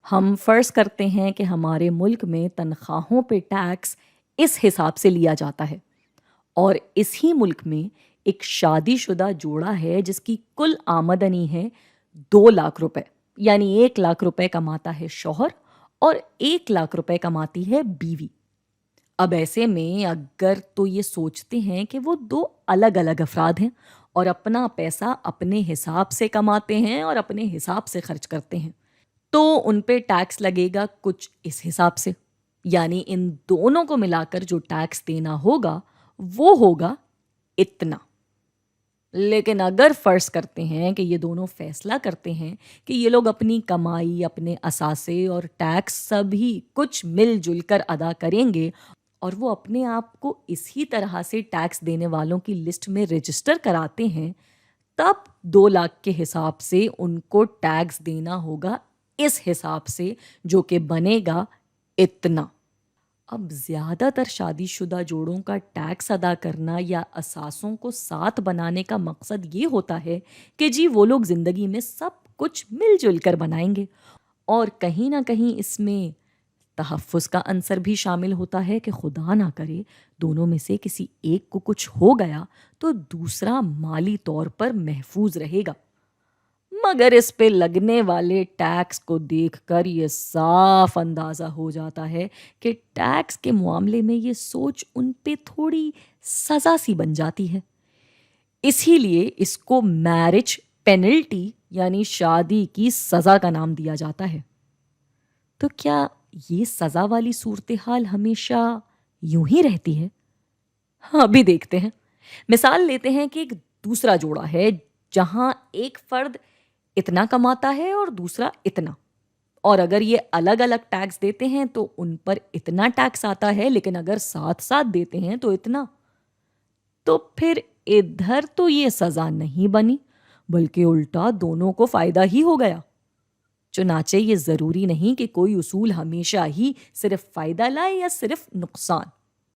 हम फ़र्ज़ करते हैं कि हमारे मुल्क में तनख्वाहों पे टैक्स इस हिसाब से लिया जाता है और इसी मुल्क में एक शादीशुदा जोड़ा है जिसकी कुल आमदनी है 2 लाख रुपए, यानी 1 लाख रुपए कमाता है शौहर और 1 लाख रुपए कमाती है बीवी। अब ऐसे में अगर तो ये सोचते हैं कि वो दो अलग अलग अफराद हैं और अपना पैसा अपने हिसाब से कमाते हैं और अपने हिसाब से खर्च करते हैं, तो उन पे टैक्स लगेगा कुछ इस हिसाब से। यानी इन दोनों को मिलाकर जो टैक्स देना होगा वो होगा इतना। लेकिन अगर फर्ज करते हैं कि ये दोनों फैसला करते हैं कि ये लोग अपनी कमाई, अपने असासे और टैक्स सभी कुछ मिलजुल कर अदा करेंगे और वो अपने आप को इसी तरह से टैक्स देने वालों की लिस्ट में रजिस्टर कराते हैं, तब 2 लाख के हिसाब से उनको टैक्स देना होगा इस हिसाब से, जो कि बनेगा इतना। अब ज़्यादातर शादीशुदा जोड़ों का टैक्स अदा करना या असासों को साथ बनाने का मकसद ये होता है कि जी वो लोग ज़िंदगी में सब कुछ मिलजुल कर बनाएंगे, और कहीं ना कहीं इसमें तहफ़्फ़ुज़ का अंसर भी शामिल होता है कि खुदा ना करे दोनों में से किसी एक को कुछ हो गया तो दूसरा माली तौर पर महफूज रहेगा। मगर इस पे लगने वाले टैक्स को देखकर ये साफ अंदाज़ा हो जाता है कि टैक्स के मामले में ये सोच उन पे थोड़ी सज़ा सी बन जाती है। इसीलिए इसको मैरिज पेनल्टी यानी शादी की सज़ा का नाम दिया जाता है। तो क्या ये सज़ा वाली सूरत हाल हमेशा यूं ही रहती है? हाँ, अभी देखते हैं। मिसाल लेते हैं कि एक दूसरा जोड़ा है जहां एक फर्द इतना कमाता है और दूसरा इतना, और अगर ये अलग अलग टैक्स देते हैं तो उन पर इतना टैक्स आता है, लेकिन अगर साथ साथ देते हैं तो इतना। तो फिर इधर तो ये सजा नहीं बनी, बल्कि उल्टा दोनों को फायदा ही हो गया। चुनाचे ये जरूरी नहीं कि कोई उसूल हमेशा ही सिर्फ फायदा लाए या सिर्फ नुकसान।